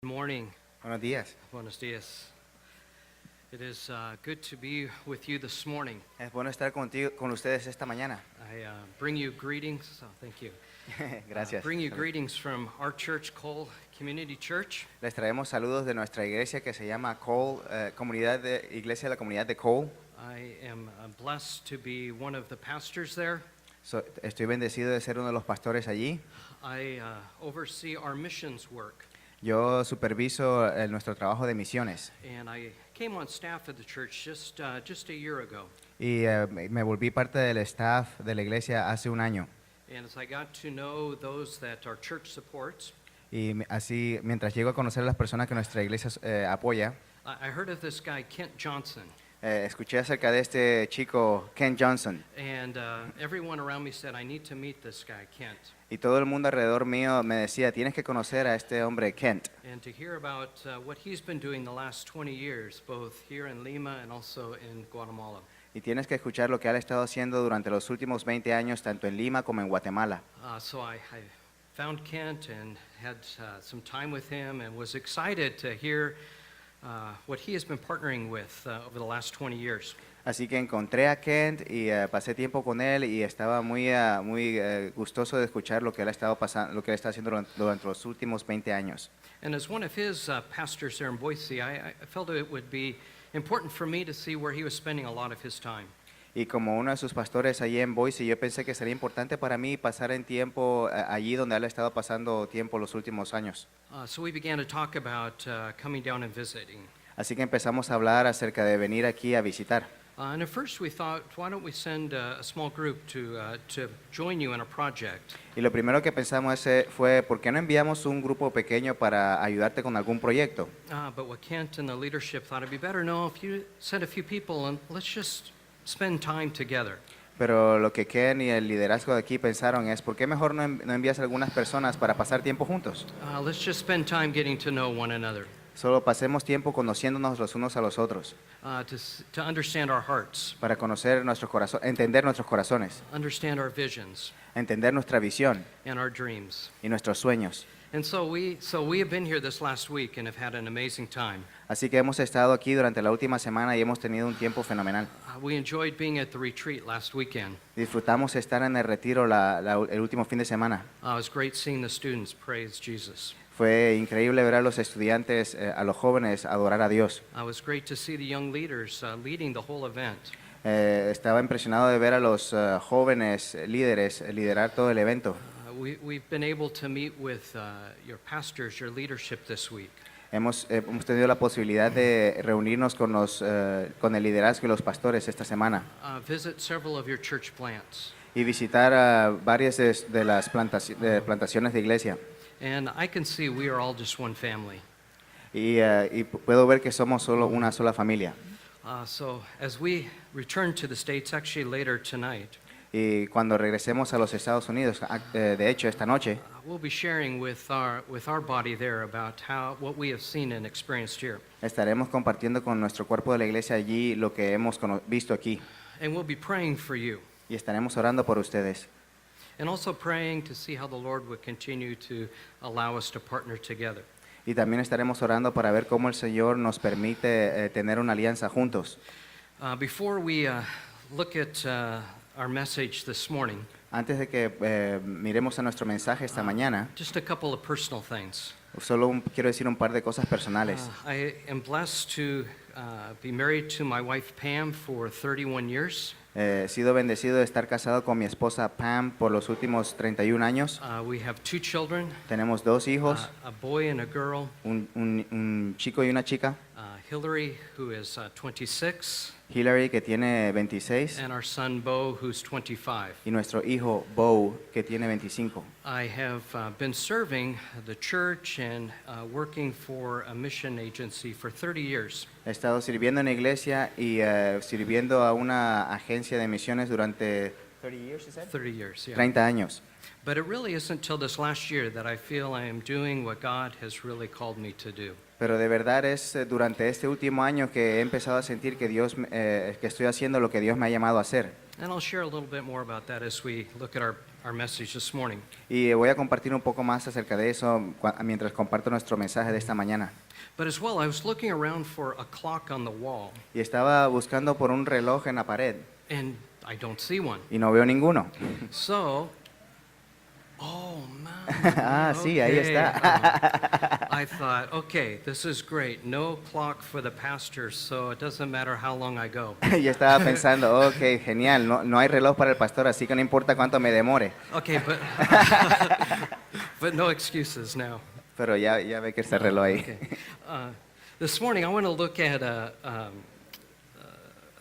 Good morning. Buenos días. Buenos dias. It is good to be with you this morning. Es bueno estar con ustedes esta mañana. I bring you greetings. Oh, thank you. Gracias. Bring you greetings from our church, Cole Community Church. Les traemos saludos de nuestra iglesia que se llama Cole, Iglesia de la Comunidad de Cole. I am blessed to be one of the pastors there. Estoy bendecido de ser uno de los pastores allí. I oversee our missions work. Yo superviso nuestro trabajo de misiones. And I came on staff at the church just a year ago. Y me volví parte del staff de la iglesia hace un año. And as I got to know those that our church supports, Y así, mientras llego a conocer a las personas que nuestra iglesia apoya, I heard of this guy, Kent Johnson. escuché acerca de este chico, Ken Johnson. And everyone around me said, I need to meet this guy, Kent. Y todo el mundo alrededor mío me decía, tienes que conocer a este hombre, Kent. And to hear about what he's been doing the last 20 years, both here in Lima and also in Guatemala. Y tienes que escuchar lo que él ha estado haciendo durante los últimos 20 años, tanto en Lima como en Guatemala. So I found Kent and had some time with him and was excited to hear what he has been partnering with over the last 20 years. Así que encontré a Kent y pasé tiempo con él y estaba muy gustoso de escuchar lo que él ha estado pasando, lo que él está haciendo durante los últimos 20 años. And as one of his pastors there in Boise, I felt it would be important for me to see where he was spending a lot of his time. Y como uno de sus pastores allí en Boise, yo pensé que sería importante para mí pasar en tiempo allí donde él ha estado pasando tiempo los últimos años. So we began to talk about coming down and visiting. Así que empezamos a hablar acerca de venir aquí a visitar. And at first we thought, why don't we send a small group to join you in a project? Y lo primero que pensamos fue, ¿por qué no enviamos un grupo pequeño para ayudarte con algún proyecto? But what Kent and the leadership thought it'd be better, no, if you send a few people and let's just spend time together. Pero lo que Ken y el liderazgo de aquí pensaron es, ¿por qué mejor no envías a algunas personas para pasar tiempo juntos? Let's just spend time getting to know one another, Solo pasemos tiempo conociéndonos los unos a los otros, to understand our hearts, para conocer nuestros corazones, entender nuestros corazones, understand our visions entender nuestra visión and our dreams. y nuestros sueños. And so we have been here this last week and have had an amazing time. Así que hemos estado aquí durante la última semana y hemos tenido un tiempo fenomenal. We enjoyed being at the retreat last weekend. Disfrutamos estar en el retiro el último fin de semana. It was great seeing the students praise Jesus. Fue increíble ver a los estudiantes, a los jóvenes adorar a Dios. It was great to see the young leaders leading the whole event. Estaba impresionado de ver a los jóvenes líderes liderar todo el evento. We've been able to meet with your pastors, your leadership this week. Hemos tenido la posibilidad de reunirnos con el liderazgo y los pastores esta semana Visit several of your church plants. y visitar varias de las plantaciones de iglesia. And I can see we are all just one family. Y puedo ver que somos solo una sola familia. So as we return to the States, actually later tonight, Y cuando regresemos a los Estados Unidos, de hecho esta noche, we'll be sharing with our body there about what we have seen and experienced here. estaremos compartiendo con nuestro cuerpo de la iglesia allí lo que hemos visto aquí. And we'll be praying for you. Y estaremos orando por ustedes. And also praying to see how the Lord would continue to allow us to partner together. Y también estaremos orando para ver cómo el Señor nos permite tener una alianza juntos. Before we look at our message this morning, Antes de que miremos a nuestro mensaje esta mañana, just a couple of personal things. solo quiero decir un par de cosas personales. I am blessed to be married to my wife Pam for 31 years. He sido bendecido de estar casado con mi esposa Pam por los últimos 31 años. We have two children, Tenemos dos hijos, a boy and a girl. un chico y una chica. Hillary, who is 26, Hillary, que tiene 26, and our son Bo, who's 25. y nuestro hijo Bo, que tiene 25. I have been serving the church and working for a mission agency for 30 years. He estado sirviendo en la iglesia y sirviendo a una agencia de misiones durante 30 years, you said? 30 years, yeah. 30 años. But it really isn't until this last year that I feel I am doing what God has really called me to do. Pero de verdad es durante este último año que he empezado a sentir que que estoy haciendo lo que Dios me ha llamado a hacer. And I'll share a little bit more about that as we look at our our message this morning. Y voy a compartir un poco más acerca de eso mientras comparto nuestro mensaje de esta mañana. But as well, I was looking around for a clock on the wall, Y estaba buscando por un reloj en la pared and I don't see one. y no veo ninguno. So, oh man. Ah, sí, ahí okay. está. I thought, okay, this is great. No clock for the pastor, so it doesn't matter how long I go. Yo estaba pensando, ok, genial, no hay reloj para el pastor, así que no importa cuánto me demore. Okay, but but no excuses now. Pero ya ve que está el reloj ahí. Okay. This morning, I want to look at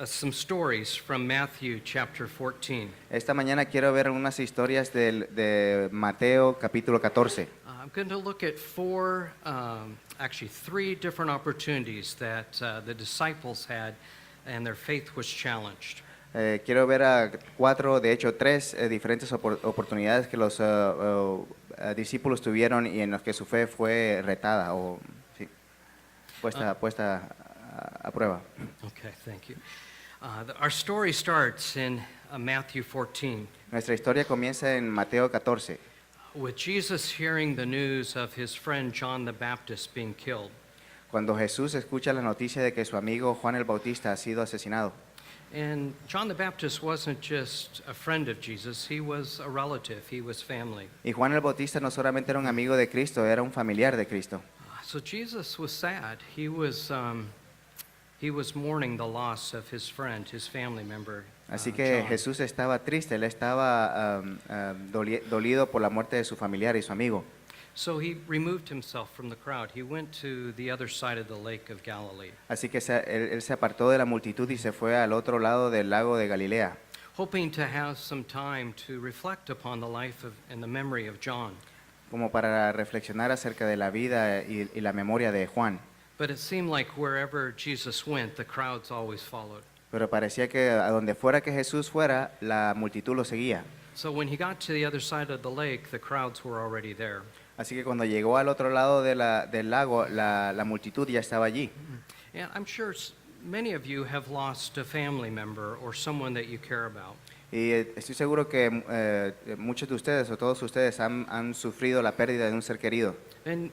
some stories from Matthew chapter 14. Esta mañana quiero ver unas historias de Mateo capítulo 14. I'm going to look at actually three different opportunities that the disciples had and their faith was challenged. Quiero ver a tres diferentes oportunidades que los discípulos tuvieron y en los que su fe fue retada o sí, puesta a prueba. Okay, thank you. Our story starts in Matthew 14 Nuestra historia comienza en Mateo 14, with Jesus hearing the news of his friend John the Baptist being killed. cuando Jesús escucha la noticia de que su amigo Juan el Bautista ha sido asesinado. And John the Baptist wasn't just a friend of Jesus, he was a relative, he was family. Y Juan el Bautista no solamente era un amigo de Cristo, era un familiar de Cristo. So Jesus was sad. He was mourning the loss of his friend, his family member. Así que John. Jesús estaba triste, él estaba dolido por la muerte de su familiar y su amigo. So he removed himself from the crowd. He went to the other side of the Lake of Galilee, Así que él se apartó de la multitud y se fue al otro lado del lago de Galilea, hoping to have some time to reflect upon the life and the memory of John. como para reflexionar acerca de la vida y la memoria de Juan. But it seemed like wherever Jesus went, the crowds always followed. Pero parecía que a donde fuera que Jesús fuera, la multitud lo seguía. So when he got to the other side of the lake, the crowds were already there. Así que cuando llegó al otro lado del lago, la multitud ya estaba allí. And I'm sure many of you have lost a family member or someone that you care about. Y estoy seguro que muchos de ustedes o todos ustedes han sufrido la pérdida de un ser querido. And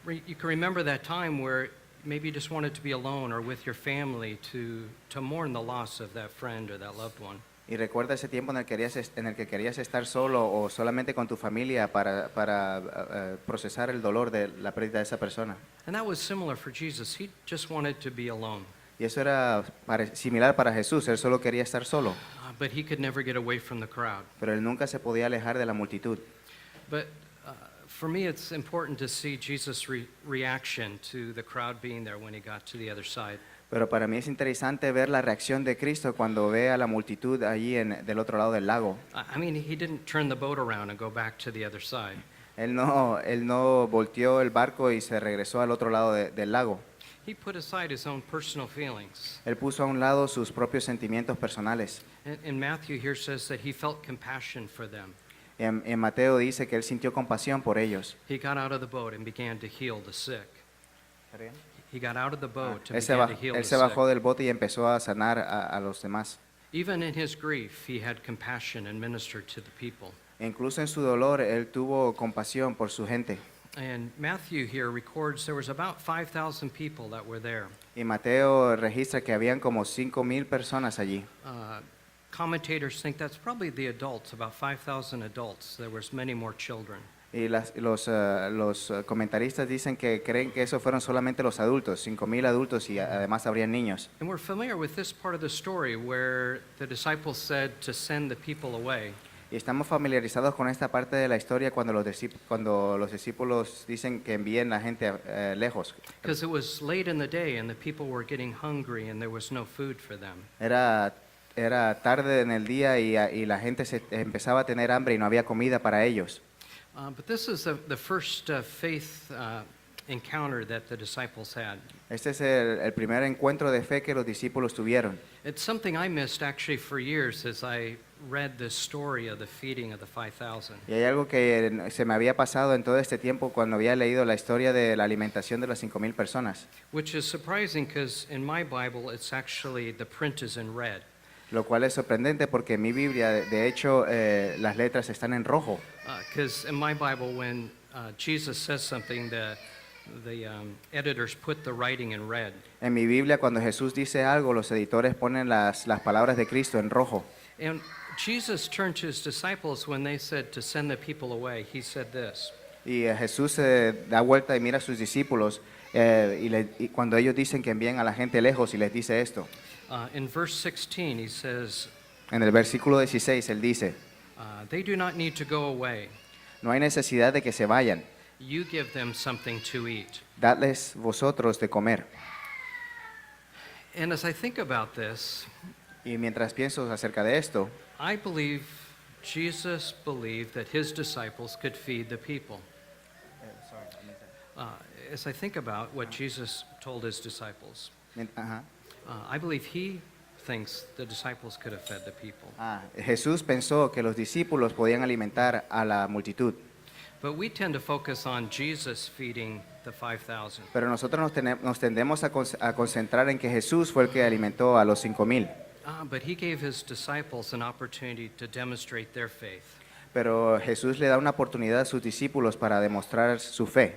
you can remember that time where maybe you just wanted to be alone or with your family to mourn the loss of that friend or that loved one. Y recuerda ese tiempo en el que querías estar solo o solamente con tu familia para procesar el dolor de la pérdida de esa persona. And that was similar for Jesus. He just wanted to be alone. Y eso era similar para Jesús, él solo quería estar solo, But he could never get away from the crowd. pero él nunca se podía alejar de la multitud. But for me, it's important to see Jesus' reaction to the crowd being there when he got to the other side. Pero para mí es interesante ver la reacción de Cristo cuando ve a la multitud allí del otro lado del lago. I mean, he didn't turn the boat around and go back to the other side. Él no volteó el barco y se regresó al otro lado del lago. He put aside his own personal feelings. Él puso a un lado sus propios sentimientos personales. And Matthew here says that he felt compassion for them. En Mateo dice que él sintió compasión por ellos. He got out of the boat and began to heal the sick. He got out of the boat and Él began to heal the se bajó sick. del bote y empezó a sanar a los demás. Even in his grief, he had compassion and ministered to the people. E incluso en su dolor, él tuvo compasión por su gente. And Matthew here records there was about 5,000 people that were there. Y Mateo registra que habían como 5,000 personas allí. Commentators think that's probably the adults, about 5,000 adults. There was many more children. Y los comentaristas dicen que creen que eso fueron solamente los adultos, 5,000 adultos y además habrían niños. And we're familiar with this part of the story where the disciples said to send the people away. Y estamos familiarizados con esta parte de la historia cuando los discípulos dicen que envíen a gente lejos. Because it was late in the day and the people were getting hungry and there was no food for them. Era tarde en el día y la gente empezaba a tener hambre y no había comida para ellos. But this is the first faith encounter that the disciples had. Este es el primer encuentro de fe que los discípulos tuvieron. It's something I missed actually for years as I read this story of the feeding of the 5,000. Y hay algo que se me había pasado en todo este tiempo cuando había leído la historia de la alimentación de las 5,000 personas. Which is surprising because in my Bible it's actually the print is in red. Lo cual es sorprendente porque en mi Biblia, de hecho, las letras están en rojo. Because in my Bible, when Jesus says something, the editors put the writing in red. En mi Biblia, cuando Jesús dice algo, los editores ponen las palabras de Cristo en rojo. And Jesus turned to his disciples when they said to send the people away. He said this. Y Jesús se da vuelta y mira a sus discípulos y cuando ellos dicen que envíen a la gente lejos y les dice esto. In verse 16, he says, En el versículo 16 él dice, they do not need to go away. no hay necesidad de que se vayan, You give them something to eat. dadles vosotros de comer. And as I think about this, Y mientras pienso acerca de esto, I believe Jesus believed that his disciples could feed the people. As I think about what Jesus told his disciples, ajá. I believe he thinks the disciples could have fed the people. Jesús pensó que los discípulos podían alimentar a la multitud, But we tend to focus on Jesus feeding the 5,000. pero nosotros nos tendemos a concentrar en que Jesús fue el que alimentó a los 5,000. But he gave his disciples an opportunity to demonstrate their faith. Pero Jesús le da una oportunidad a sus discípulos para demostrar su fe.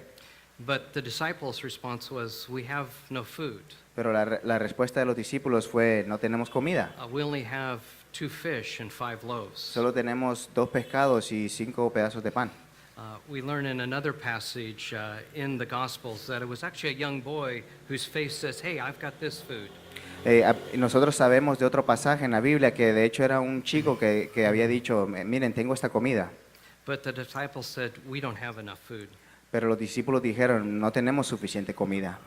But the disciples' response was, we have no food. Pero la respuesta de los discípulos fue, no tenemos comida. We only have 2 fish and 5 loaves. Solo tenemos 2 pescados y 5 pedazos de pan. We learn in another passage in the Gospels that it was actually a young boy whose face says, hey, I've got this food. Nosotros sabemos de otro pasaje en la Biblia que de hecho era un chico que había dicho, miren, tengo esta comida. But the disciples said, we don't have enough food. Pero los discípulos dijeron, no tenemos suficiente comida.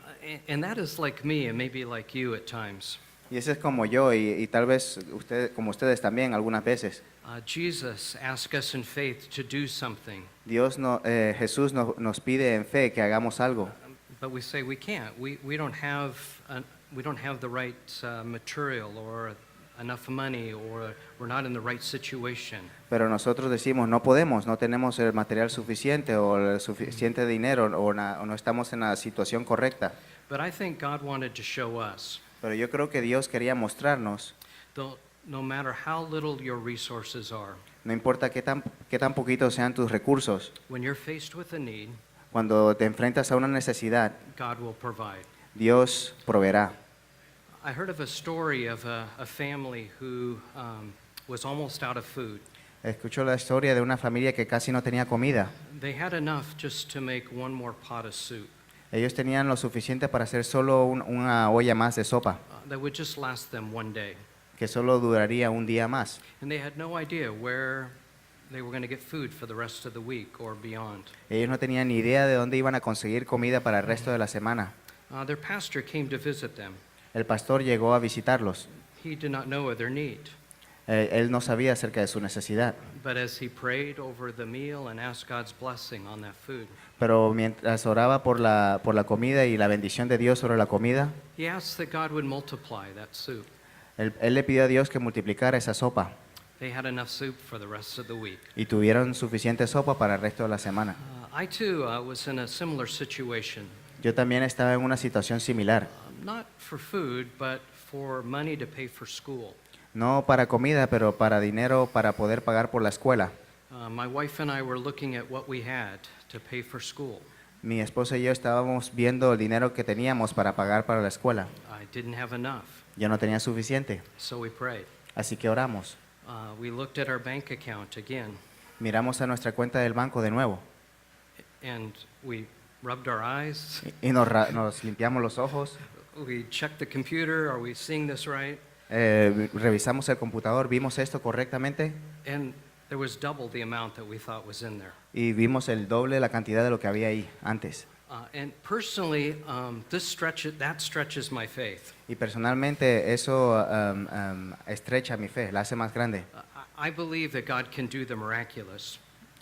And that is like me and maybe like you at times. Y ese es como yo y tal vez como ustedes también algunas veces. Jesus asked us in faith to do something, Jesús nos pide en fe que hagamos algo. but we say we can't. We don't have the right material or enough money, or we're not in the right situation. Pero nosotros decimos, no podemos, no tenemos el material suficiente o el suficiente dinero o no estamos en la situación correcta. But I think God wanted to show us, Pero yo creo que Dios quería mostrarnos, no matter how little your resources are, no importa qué tan poquitos sean tus recursos, when you're faced with a need, cuando te enfrentas a una necesidad, God will provide. Dios proveerá. I heard of a story of a family who was almost out of food. Escucho la historia de una familia que casi no tenía comida. They had enough just to make one more pot of soup Ellos tenían lo suficiente para hacer solo una olla más de sopa, that would just last them one day. que solo duraría un día más. And they had no idea where they were going to get food for the rest of the week or beyond. Ellos no tenían ni idea de dónde iban a conseguir comida para el resto de la semana. Their pastor came to visit them. El pastor llegó a visitarlos. He did not know of their need. Él no sabía acerca de su necesidad. But as he prayed over the meal and asked God's blessing on that food, Pero mientras oraba por la comida y la bendición de Dios sobre la comida, he asked that God would multiply that soup. él le pidió a Dios que multiplicara esa sopa. They had enough soup for the rest of the week. Y tuvieron suficiente sopa para el resto de la semana. I too was in a similar situation, Yo también estaba en una situación similar. not for food, but for money to pay for school. No para comida, pero para dinero para poder pagar por la escuela. My wife and I were looking at what we had to pay for school. Mi esposa y yo estábamos viendo el dinero que teníamos para pagar para la escuela. I didn't have enough, Yo no tenía suficiente, so we prayed. así que oramos. We looked at our bank account again, Miramos a nuestra cuenta del banco de nuevo and we rubbed our eyes. y nos limpiamos los ojos. We checked the computer. Are we seeing this right? Revisamos el computador, vimos esto correctamente And there was double the amount that we thought was in there. y vimos el doble la cantidad de lo que había ahí antes. And personally, that stretches my faith. Y personalmente eso estrecha mi fe, la hace más grande. I believe that God can do the miraculous,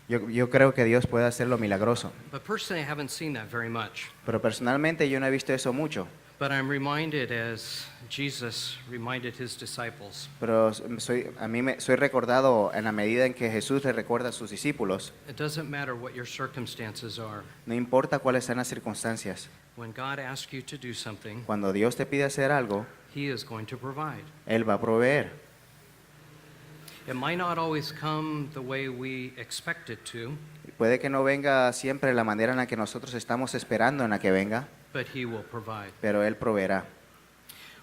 Yo creo que Dios puede hacer lo milagroso, but personally, I haven't seen that very much. pero personalmente yo no he visto eso mucho. But I'm reminded, as Jesus reminded his disciples, Pero soy recordado en la medida en que Jesús le recuerda a sus discípulos. it doesn't matter what your circumstances are. No importa cuáles sean las circunstancias. When God asks you to do something, Cuando Dios te pide hacer algo, he is going to provide. Él va a proveer. It might not always come the way we expect it to, Puede que no venga siempre de la manera en la que nosotros estamos esperando en la que venga, but He will provide. pero Él proveerá.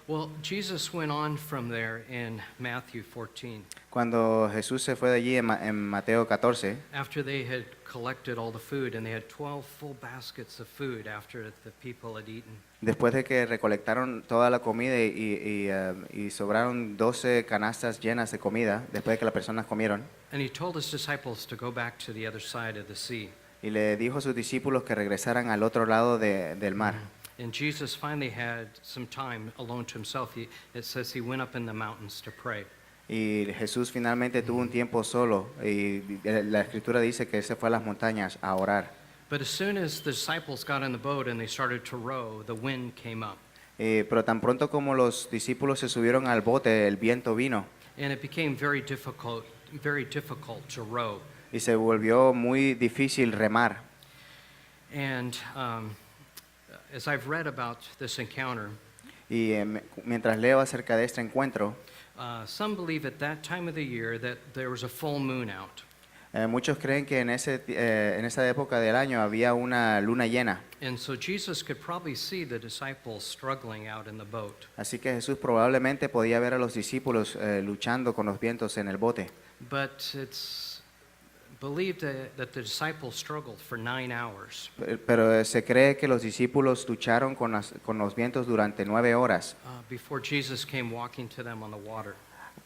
Well, Jesus went on from there in Matthew 14. Cuando Jesús se fue de allí en Mateo 14, After they had collected all the food, and they had 12 full baskets of food after the people had eaten. después de que recolectaron toda la comida y sobraron 12 canastas llenas de comida, después de que las personas comieron, And He told His disciples to go back to the other side of the sea. y le dijo a sus discípulos que regresaran al otro lado del mar. And Jesus finally had some time alone to Himself. It says He went up in the mountains to pray. Y Jesús finalmente tuvo un tiempo solo, y la escritura dice que se fue a las montañas a orar. But as soon as the disciples got in the boat and they started to row, the wind came up. Pero tan pronto como los discípulos se subieron al bote, el viento vino And it became very difficult to row. y se volvió muy difícil remar. And as I've read about this encounter, Y mientras leo acerca de este encuentro, some believe at that time of the year that there was a full moon out. muchos creen que en esa época del año había una luna llena. And so Jesus could probably see the disciples struggling out in the boat. Así que Jesús probablemente podía ver a los discípulos luchando con los vientos en el bote. But it's believed that the disciples struggled for 9 hours Pero se cree que los discípulos lucharon con los vientos durante 9 horas. before Jesus came walking to them on the water.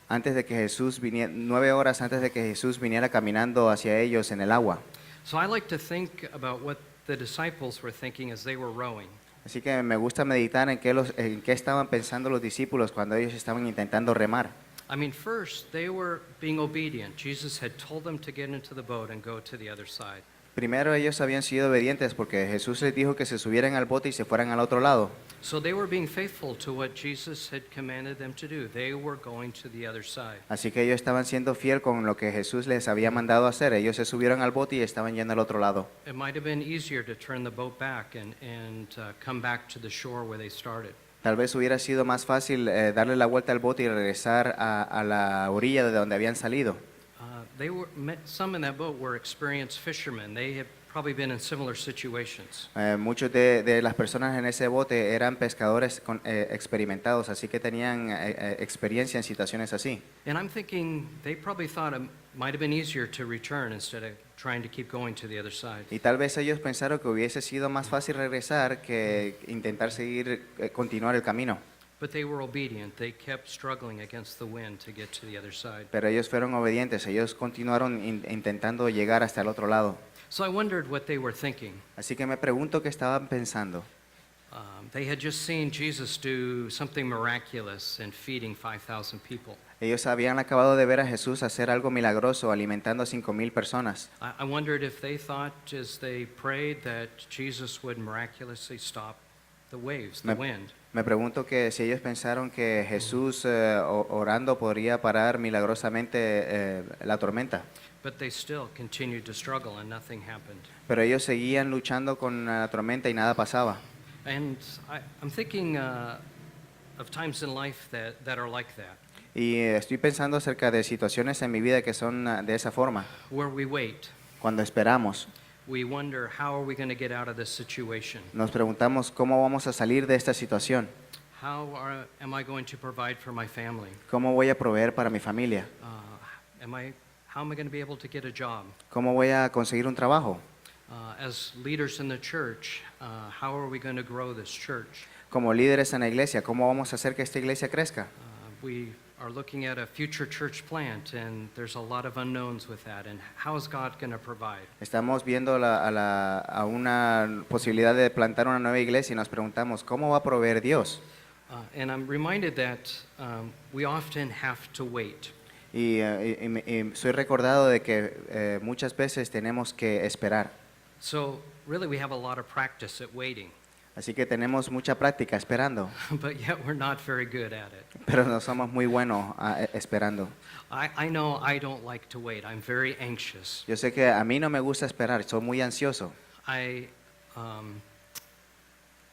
9 horas antes de que Jesús viniera caminando hacia ellos en el agua. So I like to think about what the disciples were thinking as they were rowing. Así que me gusta meditar en qué estaban pensando los discípulos cuando ellos estaban intentando remar. I mean, first, they were being obedient. Jesus had told them to get into the boat and go to the other side. Primero ellos habían sido obedientes porque Jesús les dijo que se subieran al bote y se fueran al otro lado. So they were being faithful to what Jesus had commanded them to do. They were going to the other side. Así que ellos estaban siendo fiel con lo que Jesús les había mandado hacer. Ellos se subieron al bote y estaban yendo al otro lado. It might have been easier to turn the boat back and come back to the shore where they started. Tal vez hubiera sido más fácil darle la vuelta al bote y regresar a la orilla de donde habían salido. Some in that boat were experienced fishermen. They had probably been in similar situations. Muchos de las personas en ese bote eran pescadores experimentados, así que tenían experiencia en situaciones así. And I'm thinking they probably thought it might have been easier to return instead of trying to keep going to the other side. Y tal vez ellos pensaron que hubiese sido más fácil regresar que intentar continuar el camino. But they were obedient. They kept struggling against the wind to get to the other side. Pero ellos fueron obedientes, ellos continuaron intentando llegar hasta el otro lado. So I wondered what they were thinking. Así que me pregunto qué estaban pensando. They had just seen Jesus do something miraculous in feeding 5,000 people. Ellos habían acabado de ver a Jesús hacer algo milagroso alimentando a 5,000 personas. I wondered if they thought as they prayed that Jesus would miraculously stop the waves, the wind. Me pregunto que si ellos pensaron que Jesús orando podría parar milagrosamente la tormenta. But they still continued to struggle and nothing happened. Pero ellos seguían luchando con la tormenta y nada pasaba. And I'm thinking of times in life that are like that, Y estoy pensando acerca de situaciones en mi vida que son de esa forma. where we wait. Cuando esperamos, We wonder, how are we going to get out of this situation? nos preguntamos cómo vamos a salir de esta situación. Am I going to provide for my family? ¿Cómo voy a proveer para mi familia? How am I going to be able to get a job? ¿Cómo voy a conseguir un trabajo? As leaders in the church, how are we going to grow this church? Como líderes en la iglesia, ¿cómo vamos a hacer que esta iglesia crezca? We are looking at a future church plant, and there's a lot of unknowns with that. And how is God going to provide? Estamos viendo a una posibilidad de plantar una nueva iglesia y nos preguntamos, ¿cómo va a proveer Dios? And I'm reminded that we often have to wait. Y soy recordado de que muchas veces tenemos que esperar. So really, we have a lot of practice at waiting, Así que tenemos mucha práctica esperando, but yet we're not very good at it. pero no somos muy buenos esperando. I know I don't like to wait. I'm very anxious. Yo sé que a mí no me gusta esperar, soy muy ansioso. I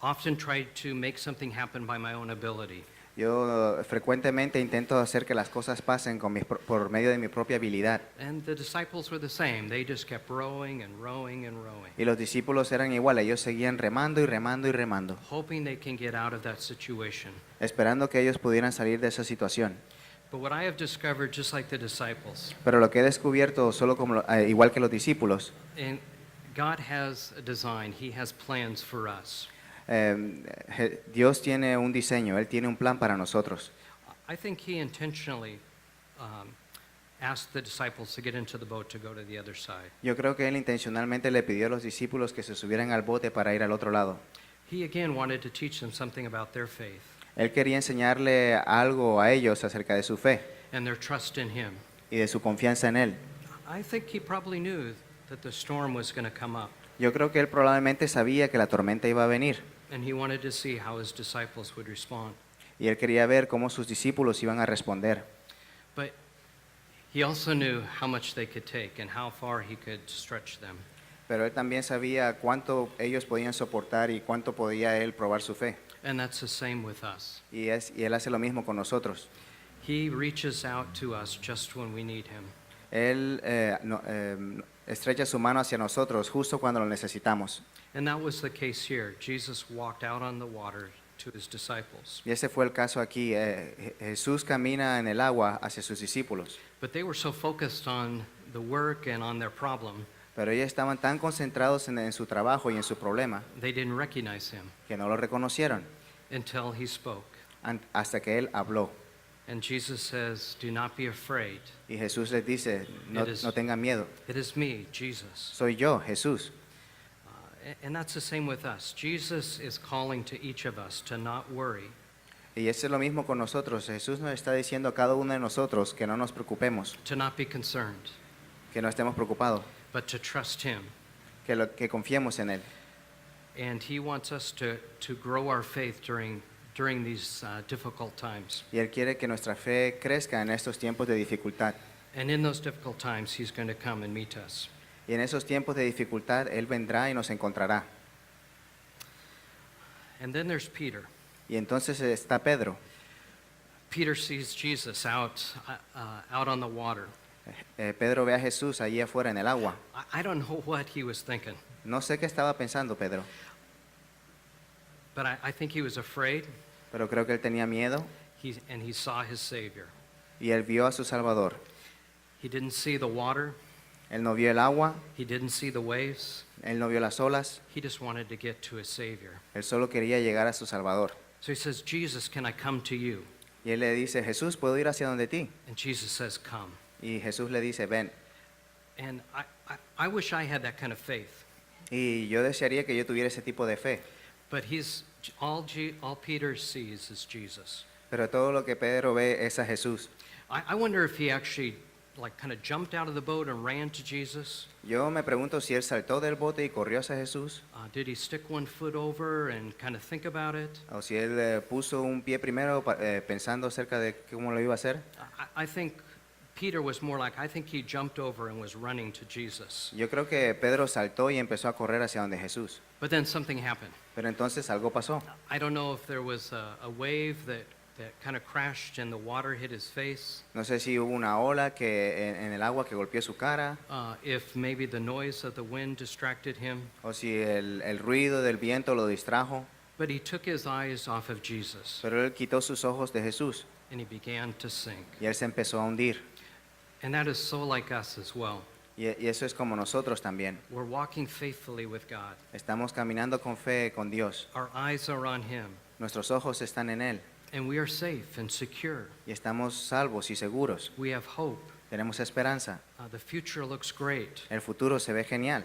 often try to make something happen by my own ability. Yo frecuentemente intento hacer que las cosas pasen por medio de mi propia habilidad. And the disciples were the same. They just kept rowing and rowing and rowing, Y los discípulos eran iguales, ellos seguían remando y remando y remando, hoping they can get out of that situation. esperando que ellos pudieran salir de esa situación. But what I have discovered, just like the disciples, Pero lo que he descubierto, solo como, igual que los discípulos, and God has a design. He has plans for us. Dios tiene un diseño, Él tiene un plan para nosotros. I think He intentionally asked the disciples to get into the boat to go to the other side. Yo creo que Él intencionalmente le pidió a los discípulos que se subieran al bote para ir al otro lado. He again wanted to teach them something about their faith Él quería enseñarle algo a ellos acerca de su fe and their trust in Him. y de su confianza en Él. I think He probably knew that the storm was going to come up, Yo creo que Él probablemente sabía que la tormenta iba a venir and He wanted to see how His disciples would respond. y Él quería ver cómo sus discípulos iban a responder. But He also knew how much they could take and how far He could stretch them. Pero Él también sabía cuánto ellos podían soportar y cuánto podía Él probar su fe. And that's the same with us. Y Él hace lo mismo con nosotros. He reaches out to us just when we need Him. Él estrecha su mano hacia nosotros justo cuando lo necesitamos. And that was the case here. Jesus walked out on the water to His disciples. Y ese fue el caso aquí. Jesús camina en el agua hacia sus discípulos. But they were so focused on the work and on their problem, Pero ellos estaban tan concentrados en su trabajo y en su problema they didn't recognize Him que no lo reconocieron until He spoke. hasta que Él habló. And Jesus says, "Do not be afraid. Y Jesús les dice, no, It is- no tengan miedo. It is me, Jesus." Soy yo, Jesús. And that's the same with us. Jesus is calling to each of us to not worry, Y eso es lo mismo con nosotros. Jesús nos está diciendo a cada uno de nosotros que no nos preocupemos, to not be concerned, que no estemos preocupados, but to trust Him. que confiemos en Él. And He wants us to grow our faith during these difficult times. Y Él quiere que nuestra fe crezca en estos tiempos de dificultad. And in those difficult times, He's going to come and meet us. Y en esos tiempos de dificultad, Él vendrá y nos encontrará. And then there's Peter. Y entonces está Pedro. Peter sees Jesus out on the water. Pedro ve a Jesús allí afuera en el agua. I don't know what he was thinking, No sé qué estaba pensando Pedro, but I think he was afraid, pero creo que él tenía miedo and he saw his Savior. y él vio a su Salvador. He didn't see the water. Él no vio el agua, He didn't see the waves. él no vio las olas, He just wanted to get to his Savior. él solo quería llegar a su Salvador. So he says, "Jesus, can I come to you?" Y él le dice, Jesús, ¿puedo ir hacia donde ti? And Jesus says, "Come." Y Jesús le dice, ven. And I wish I had that kind of faith. Y yo desearía que yo tuviera ese tipo de fe. But all Peter sees is Jesus. Pero todo lo que Pedro ve es a Jesús. I wonder if he actually kind of jumped out of the boat and ran to Jesus. Yo me pregunto si él saltó del bote y corrió hacia Jesús, Did he stick one foot over and kind of think about it? o si él puso un pie primero pensando acerca de cómo lo iba a hacer. I think Peter was more like, I think he jumped over and was running to Jesus. Yo creo que Pedro saltó y empezó a correr hacia donde Jesús. But then something happened. Pero entonces algo pasó. I don't know if there was a wave that kind of crashed and the water hit his face, No sé si hubo una ola que en el agua que golpeó su cara, if maybe the noise of the wind distracted him. o si el ruido del viento lo distrajo. But he took his eyes off of Jesus Pero él quitó sus ojos de Jesús and he began to sink. y él se empezó a hundir. And that is so like us as well. Y eso es como nosotros también. We're walking faithfully with God. Estamos caminando con fe con Dios. Our eyes are on Him, Nuestros ojos están en Él and we are safe and secure. y estamos salvos y seguros. We have hope. Tenemos esperanza. The future looks great. El futuro se ve genial.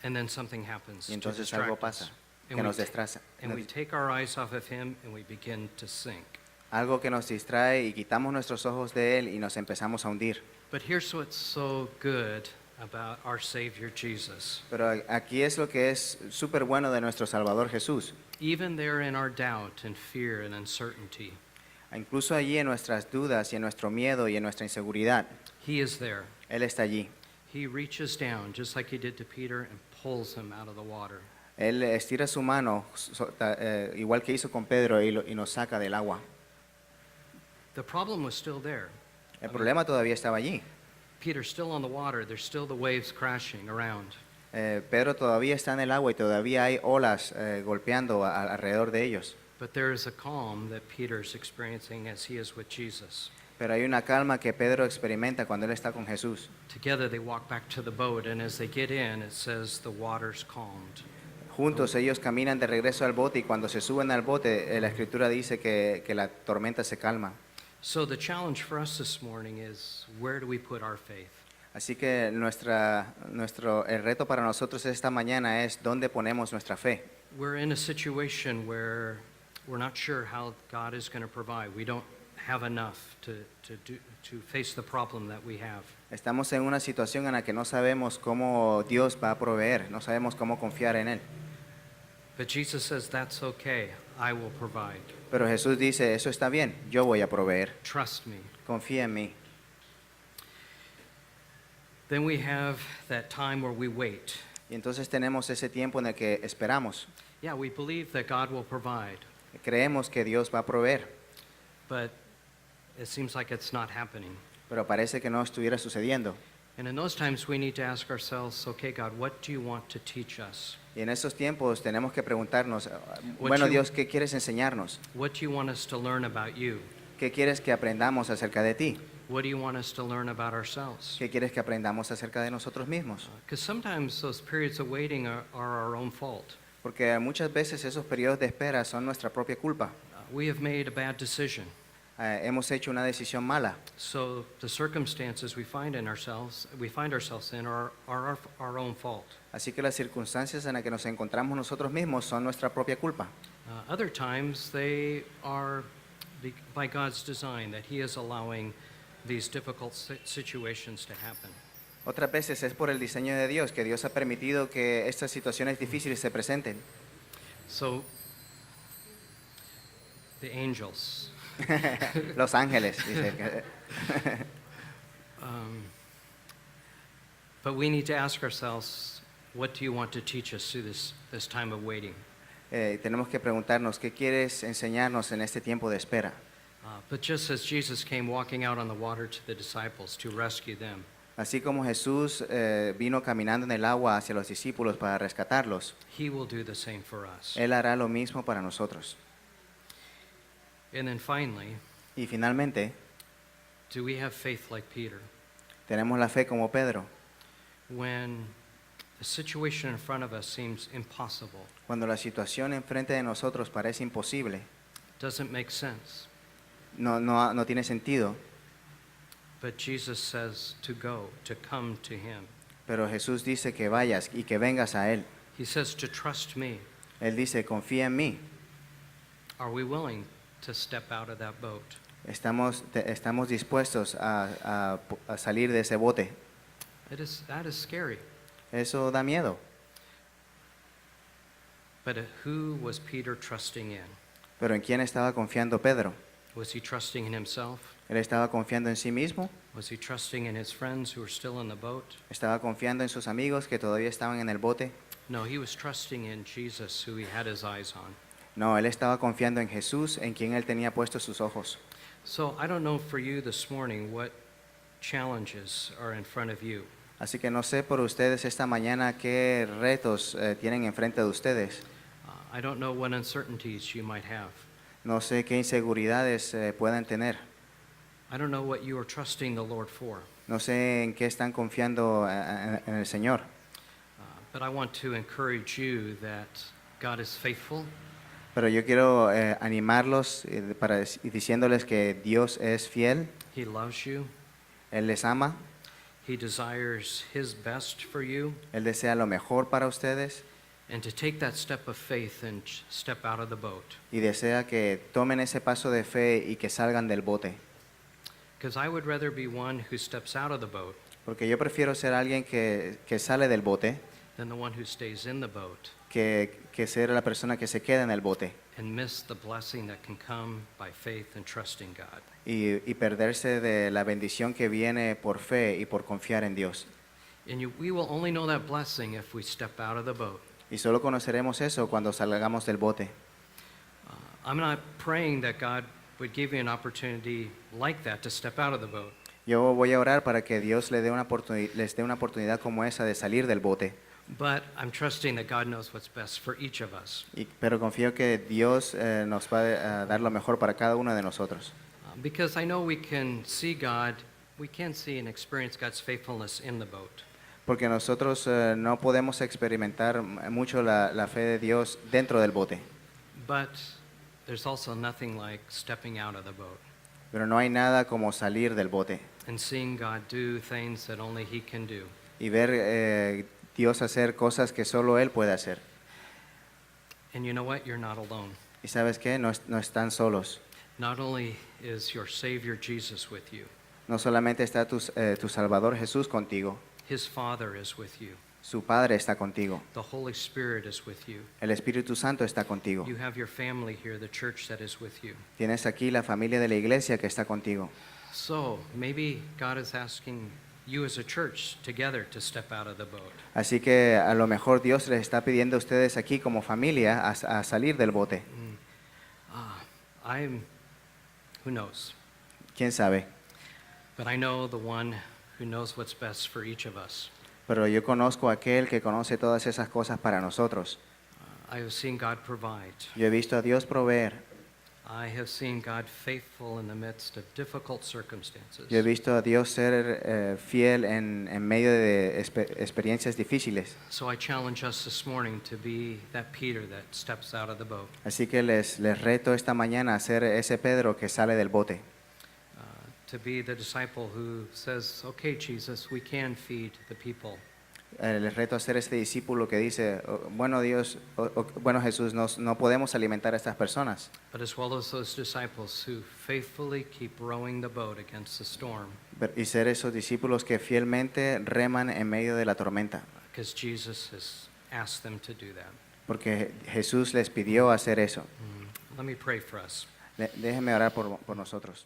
And then something happens Y to entonces algo distract us. pasa And que we nos ta- distrae. And we take our eyes off of Him and we begin to sink. Algo que nos distrae y quitamos nuestros ojos de Él y nos empezamos a hundir. But here's what's so good about our Savior Jesus. Pero aquí es lo que es súper bueno de nuestro Salvador Jesús. Even there in our doubt and fear and uncertainty, Incluso allí en nuestras dudas y en nuestro miedo y en nuestra inseguridad, He is there. Él está allí. He reaches down just like He did to Peter and pulls him out of the water. Él estira su mano, igual que hizo con Pedro, y nos saca del agua. The problem was still there. El problema todavía estaba allí. Peter's still on the water. There's still the waves crashing around. Pedro todavía está en el agua y todavía hay olas golpeando alrededor de ellos. But there is a calm that Peter's experiencing as he is with Jesus. Pero hay una calma que Pedro experimenta cuando él está con Jesús. Together they walk back to the boat, and as they get in, it says the water's calmed. Juntos ellos caminan de regreso al bote y cuando se suben al bote, la escritura dice que la tormenta se calma. So the challenge for us this morning is, where do we put our faith? Así que el reto para nosotros esta mañana es dónde ponemos nuestra fe. We're in a situation where we're not sure how God is going to provide. We don't have enough to face the problem that we have. Estamos en una situación en la que no sabemos cómo Dios va a proveer, no sabemos cómo confiar en Él. But Jesus says, that's okay. I will provide. Pero Jesús dice, eso está bien, yo voy a proveer, Trust me. confía en mí. Then we have that time where we wait. Y entonces tenemos ese tiempo en el que esperamos, Yeah, we believe that God will provide, creemos que Dios va a proveer, but it seems like it's not happening. pero parece que no estuviera sucediendo. And in those times, we need to ask ourselves, okay, God, what do you want to teach us? Y en esos tiempos tenemos que preguntarnos, What bueno you- Dios, ¿qué quieres enseñarnos? What do you want us to learn about you? ¿Qué quieres que aprendamos acerca de ti? What do you want us to learn about ourselves? ¿Qué quieres que aprendamos acerca de nosotros mismos? Because sometimes those periods of waiting are our own fault. Porque muchas veces esos periodos de espera son nuestra propia culpa. We have made a bad decision. Hemos hecho una decisión mala. So the circumstances we find ourselves in are our own fault. Así que las circunstancias en las que nos encontramos nosotros mismos son nuestra propia culpa. Other times they are by God's design, that He is allowing these difficult situations to happen. Otras veces es por el diseño de Dios, que Dios ha permitido que estas situaciones difíciles se presenten. So the angels. Los ángeles, dice. But we need to ask ourselves, what do you want to teach us through this time of waiting? Tenemos que preguntarnos, ¿qué quieres enseñarnos en este tiempo de espera? But just as Jesus came walking out on the water to the disciples to rescue them, Así como Jesús vino caminando en el agua hacia los discípulos para rescatarlos, He will do the same for us. Él hará lo mismo para nosotros. And then finally, Y finalmente, do we have faith like Peter? tenemos la fe como Pedro. When the situation in front of us seems impossible, Cuando la situación enfrente de nosotros parece imposible, doesn't make sense, no tiene sentido, but Jesus says to go, to come to Him. pero Jesús dice que vayas y que vengas a Él. He says to trust me. Él dice, confía en mí. Are we willing to step out of that boat? Estamos dispuestos a salir de ese bote. That is scary. Eso da miedo. But who was Peter trusting in? Pero ¿en quién estaba confiando Pedro? Was he trusting in himself? ¿Él estaba confiando en sí mismo? Was he trusting in his friends who were still in the boat? ¿Estaba confiando en sus amigos que todavía estaban en el bote? No, he was trusting in Jesus, who he had his eyes on. No, él estaba confiando en Jesús, en quien él tenía puestos sus ojos. So I don't know for you this morning what challenges are in front of you. Así que no sé por ustedes esta mañana qué retos tienen enfrente de ustedes. I don't know what uncertainties you might have. No sé qué inseguridades puedan tener. I don't know what you are trusting the Lord for. No sé en qué están confiando en el Señor. But I want to encourage you that God is faithful. Pero yo quiero animarlos diciéndoles que Dios es fiel, He loves you. Él les ama, He desires His best for you. Él desea lo mejor para ustedes And to take that step of faith and step out of the boat. y desea que tomen ese paso de fe y que salgan del bote. Because I would rather be one who steps out of the boat Porque yo prefiero ser alguien que sale del bote than the one who stays in the boat que ser la persona que se queda en el bote and miss the blessing that can come by faith and trusting God. y perderse de la bendición que viene por fe y por confiar en Dios. And we will only know that blessing if we step out of the boat. Y solo conoceremos eso cuando salgamos del bote. I'm not praying that God would give you an opportunity like that to step out of the boat. Yo voy a orar para que Dios les dé una oportunidad como esa de salir del bote. But I'm trusting that God knows what's best for each of us. Pero confío que Dios nos va a dar lo mejor para cada uno de nosotros. Because I know we can see and experience God's faithfulness in the boat. Porque nosotros no podemos experimentar mucho la fe de Dios dentro del bote. But there's also nothing like stepping out of the boat Pero no hay nada como salir del bote and seeing God do things that only He can do. y ver Dios hacer cosas que solo Él puede hacer. And you know what? You're not alone. ¿Y sabes qué? No están solos. Not only is your Savior Jesus with you, No solamente está tu Salvador Jesús contigo, His Father is with you. su Padre está contigo, The Holy Spirit is with you. el Espíritu Santo está contigo. You have your family here, the church that is with you. Tienes aquí la familia de la iglesia que está contigo. So maybe God is asking you as a church together to step out of the boat. Así que a lo mejor Dios les está pidiendo a ustedes aquí como familia a salir del bote. Who knows? ¿Quién sabe? But I know the one who knows what's best for each of us. Pero yo conozco a aquel que conoce todas esas cosas para nosotros. I have seen God provide. Yo he visto a Dios proveer. I have seen God faithful in the midst of difficult circumstances. Yo he visto a Dios ser fiel en medio de experiencias difíciles. So I challenge us this morning to be that Peter that steps out of the boat, Así que les reto esta mañana a ser ese Pedro que sale del bote. to be the disciple who says, okay, Jesus, we can feed the people. Les reto a ser ese discípulo que dice, bueno Dios, bueno Jesús, no podemos alimentar a estas personas. But as well as those disciples who faithfully keep rowing the boat against the storm, Y ser esos discípulos que fielmente reman en medio de la tormenta. because Jesus has asked them to do that. Porque Jesús les pidió hacer eso. Let me pray for us. Déjenme orar por nosotros.